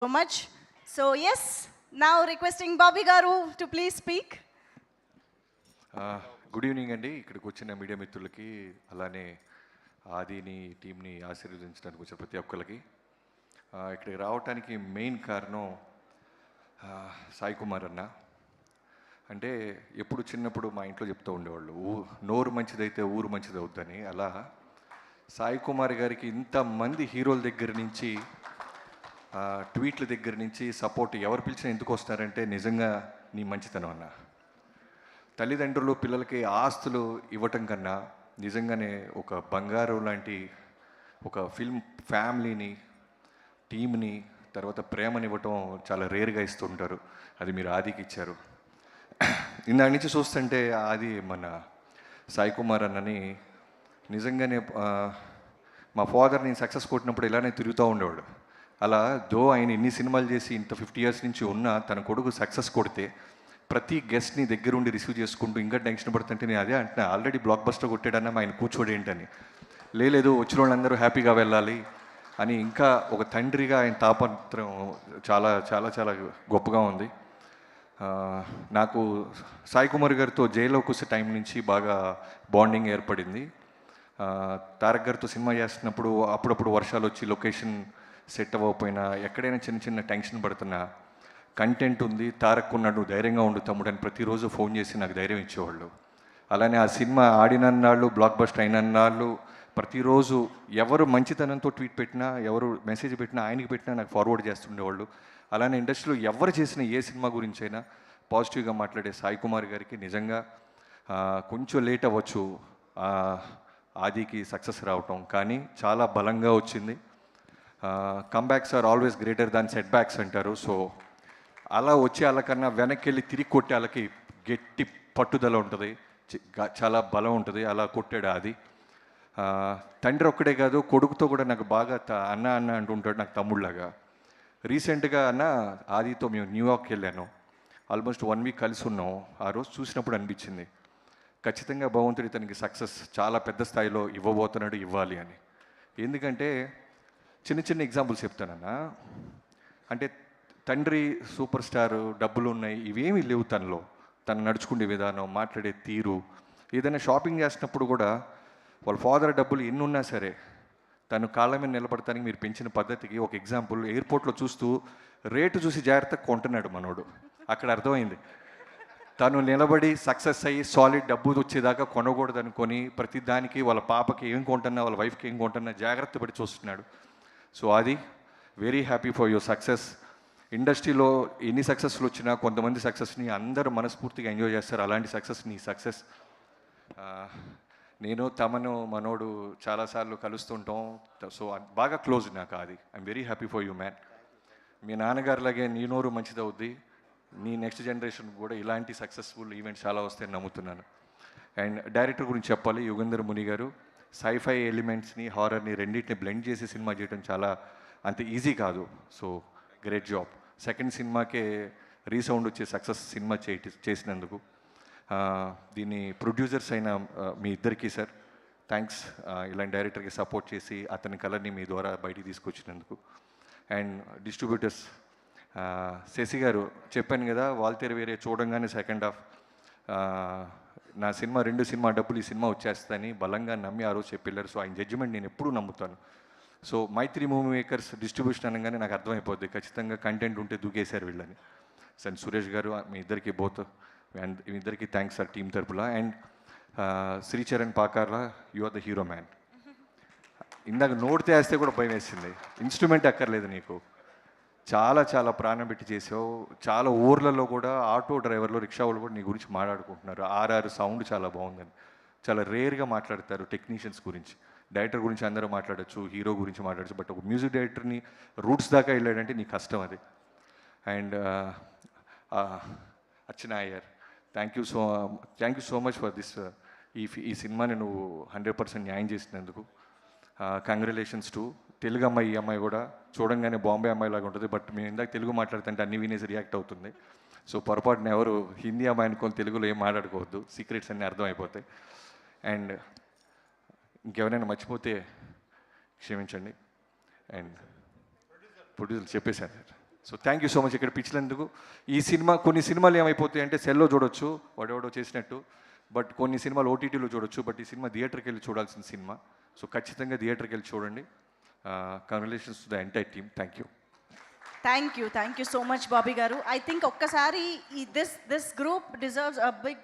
So much. So yes, now requesting Bobby Garu to please speak. Good evening అండి. ఇక్కడికి వచ్చిన media మిత్రులకి, అలానే ఆదిని టీంని ఆశీర్వదించడానికి వచ్చిన ప్రతి ఒక్కరికి, ఇక్కడికి రావడానికి మెయిన్ కారణం సాయి కుమార్ అన్న. అంటే ఎప్పుడు చిన్నప్పుడు మా ఇంట్లో చెప్తూ ఉండేవాళ్ళు, నోరు మంచిదైతే ఊరు మంచిది అవుద్దని. అలా సాయి కుమార్ గారికి ఇంతమంది హీరోల దగ్గర నుంచి, ట్వీట్ల దగ్గర నుంచి సపోర్ట్ ఎవరు పిలిచినా ఎందుకు వస్తారంటే నిజంగా నీ మంచితనం అన్న. తల్లిదండ్రులు పిల్లలకి ఆస్తులు ఇవ్వటం కన్నా నిజంగానే ఒక బంగారం లాంటి ఒక ఫిల్మ్ ఫ్యామిలీని, టీంని, తర్వాత ప్రేమనివ్వటం చాలా రేర్గా ఇస్తుంటారు. అది మీరు ఆదికి ఇచ్చారు. ఇందాక నుంచి చూస్తుంటే ఆది మన సాయి కుమార్ అన్నని నిజంగానే మా ఫాదర్ నేను సక్సెస్ కొట్టినప్పుడు ఇలానే తిరుగుతూ ఉండేవాడు. అలా ఆయన ఇన్ని సినిమాలు చేసి ఇంత 50 years నుంచి ఉన్న తన కొడుకు సక్సెస్ కొడితే ప్రతి గెస్ట్ని దగ్గరుండి రిసీవ్ చేసుకుంటూ ఇంకా టెన్షన్ పడుతుంటే నేను అదే అంటున్నా, ఆల్రెడీ బ్లాక్ బస్టర్ కొట్టాడన్నా ఆయన కూర్చోడు ఏంటని. లేదు వచ్చిన వాళ్ళందరూ హ్యాపీగా వెళ్ళాలి అని ఇంకా ఒక తండ్రిగా ఆయన తాపత్రం చాలా చాలా చాలా గొప్పగా ఉంది. నాకు సాయి కుమార్ గారితో జైల్లోకి వచ్చే టైం నుంచి బాగా బాండింగ్ ఏర్పడింది. తారక్ గారితో సినిమా చేస్తున్నప్పుడు అప్పుడప్పుడు వర్షాలు వచ్చి లొకేషన్ సెట్ అవ్వకపోయినా, ఎక్కడైనా చిన్న చిన్న టెన్షన్ పడుతున్నా, కంటెంట్ ఉంది, తారక్ ఉన్నాడు, ధైర్యంగా ఉండు తమ్ముడు అని ప్రతిరోజు ఫోన్ చేసి నాకు ధైర్యం ఇచ్చేవాళ్ళు. అలానే ఆ సినిమా ఆడినన్నాళ్ళు, బ్లాక్ బస్టర్ అయినన్నాళ్ళు ప్రతిరోజు ఎవరు మంచితనంతో ట్వీట్ పెట్టినా, ఎవరు మెసేజ్ పెట్టినా, ఆయనకి పెట్టినా నాకు ఫార్వర్డ్ చేస్తుండేవాళ్ళు. అలానే ఇండస్ట్రీలో ఎవరు చేసిన ఏ సినిమా గురించి అయినా పాజిటివ్గా మాట్లాడే సాయి కుమార్ గారికి నిజంగా కొంచెం లేట్ అవ్వచ్చు ఆదికి సక్సెస్ రావటం, కానీ చాలా బలంగా వచ్చింది. Comebacks are always greater than setbacks అంటారు. సో అలా వచ్చే వాళ్ళకన్నా వెనక్కి వెళ్ళి తిరిగి కొట్టే వాళ్ళకి గట్టి పట్టుదల ఉంటుంది, చాలా బలం ఉంటుంది. అలా కొట్టాడు ఆది. తండ్రి ఒక్కడే కాదు, కొడుకుతో కూడా నాకు బాగా అన్న అన్న అంటుంటాడు, నాకు తమ్ముళ్ళలాగా. రీసెంట్గా అన్న ఆదితో మేము న్యూయార్క్కి వెళ్ళాను. ఆల్మోస్ట్ 1 week కలిసి ఉన్నాం. ఆ రోజు చూసినప్పుడు అనిపించింది, ఖచ్చితంగా భగవంతుడి తనకి సక్సెస్ చాలా పెద్ద స్థాయిలో ఇవ్వబోతున్నాడు, ఇవ్వాలి అని. ఎందుకంటే చిన్న చిన్న ఎగ్జాంపుల్స్ చెప్తానన్నా. అంటే తండ్రి సూపర్ స్టారు, డబ్బులు ఉన్నాయి, ఇవేమీ లేవు తనలో. తను నడుచుకునే విధానం, మాట్లాడే తీరు, ఏదైనా షాపింగ్ చేసినప్పుడు కూడా వాళ్ళ ఫాదర్ డబ్బులు ఎన్ని ఉన్నా సరే తను కాళ్ళ మీద నిలబడటానికి మీరు పెంచిన పద్ధతికి ఒక ఎగ్జాంపుల్, ఎయిర్పోర్ట్లో చూస్తూ రేటు చూసి జాగ్రత్తగా కొంటున్నాడు మనోడు. అక్కడ అర్థమైంది తను నిలబడి సక్సెస్ అయ్యి సాలిడ్ డబ్బు వచ్చేదాకా కొనకూడదు అనుకొని ప్రతి దానికి వాళ్ళ పాపకి ఏం కొంటున్నా, వాళ్ళ వైఫ్కి ఏం కొంటున్నా జాగ్రత్త పడి చూస్తున్నాడు. సో అది very happy for your success. ఇండస్ట్రీలో ఎన్ని సక్సెస్లు వచ్చినా కొంతమంది సక్సెస్ని అందరూ మనస్ఫూర్తిగా ఎంజాయ్ చేస్తారు. అలాంటి సక్సెస్ని సక్సెస్. నేను తమను మనోడు చాలాసార్లు కలుస్తుంటాం. సో బాగా క్లోజ్ నాకు అది. I'm very happy for you man. మీ నాన్నగారిలాగే నీ నోరు మంచిది అవుద్ది, నీ నెక్స్ట్ జనరేషన్ కూడా ఇలాంటి సక్సెస్ఫుల్ ఈవెంట్స్ చాలా వస్తాయని నమ్ముతున్నాను. అండ్ డైరెక్టర్ గురించి చెప్పాలి, యుగంధర్ ముని గారు. సైఫై ఎలిమెంట్స్ని, హారర్ని రెండింటిని బ్లెండ్ చేసి సినిమా చేయడం చాలా అంత ఈజీ కాదు. So great job. సెకండ్ సినిమాకే రీసౌండ్ వచ్చే సక్సెస్ సినిమా చేసినందుకు. దీన్ని ప్రొడ్యూసర్స్ అయిన మీ ఇద్దరికీ సార్ థ్యాంక్స్. ఇలాంటి డైరెక్టర్కి సపోర్ట్ చేసి అతని కలర్ని మీ ద్వారా బయటికి తీసుకొచ్చినందుకు. అండ్ డిస్ట్రిబ్యూటర్స్, శశి గారు చెప్పాను కదా, వాల్తేరు వేరే చూడంగానే సెకండ్ హాఫ్ నా సినిమా 2 సినిమా డబ్బులు ఈ సినిమా వచ్చేస్తాయని బలంగా నమ్మి ఆ రోజు చెప్పారు. సో ఆయన జడ్జిమెంట్ నేను ఎప్పుడూ నమ్ముతాను. సో మైత్రి మూవీ మేకర్స్ డిస్ట్రిబ్యూషన్ అనగానే నాకు అర్థమైపోద్ది, ఖచ్చితంగా కంటెంట్ ఉంటే దూకేశారు వీళ్ళని. సార్ సురేష్ గారు మీ ఇద్దరికి మీ ఇద్దరికి థ్యాంక్స్ సార్ టీం తరపున. And Sricharan Pakarla, you are the hero man. ఇందాక నోటితే వేస్తే కూడా భయం వేసింది. ఇన్స్ట్రుమెంట్ అక్కర్లేదు నీకు, చాలా చాలా ప్రాణం పెట్టి చేసావు. చాలా ఊర్లలో కూడా ఆటో డ్రైవర్లు, రిక్షా వాళ్ళు కూడా నీ గురించి మాట్లాడుకుంటున్నారు. ఆర్ఆర్ సౌండ్ చాలా బాగుందని. చాలా రేర్గా మాట్లాడతారు టెక్నీషియన్స్ గురించి. డైరెక్టర్ గురించి అందరూ మాట్లాడచ్చు, హీరో గురించి మాట్లాడచ్చు, బట్ ఒక మ్యూజిక్ డైరెక్టర్ని రూట్స్ దాకా వెళ్ళాడంటే నీ కష్టం అది. And Archana Iyer, thank you so much for this. ఈ సినిమాని నువ్వు 100% న్యాయం చేసినందుకు కంగ్రాచులేషన్స్ టు. తెలుగు అమ్మాయి, ఈ అమ్మాయి కూడా చూడంగానే బాంబే అమ్మాయి లాగా ఉంటుంది, బట్ మేము ఇందాక తెలుగు మాట్లాడుతుంటే అన్ని వినేసి రియాక్ట్ అవుతుంది. సో పొరపాటున ఎవరు హిందీ అమ్మాయి అనుకొని తెలుగులో ఏం మాట్లాడుకోవద్దు, సీక్రెట్స్ అన్నీ అర్థమైపోతాయి. అండ్ ఇంకెవరైనా మర్చిపోతే క్షమించండి. అండ్ ప్రొడ్యూసర్ చెప్పేశాను sir. So thank you so much ఇక్కడ పిచ్చినందుకు. ఈ సినిమా కొన్ని సినిమాలు ఏమైపోతాయి అంటే సెల్లో చూడొచ్చు వాడెవడో చేసినట్టు, బట్ కొన్ని సినిమాలు ఓటీటీలో చూడొచ్చు, బట్ ఈ సినిమా థియేటర్కి వెళ్ళి చూడాల్సిన సినిమా. సో ఖచ్చితంగా థియేటర్కి వెళ్ళి చూడండి. Congratulations to the entire team. Thank you. Thank you so much Bobby గారు. ఐ థింక్ ఒక్కసారి this group deserves a big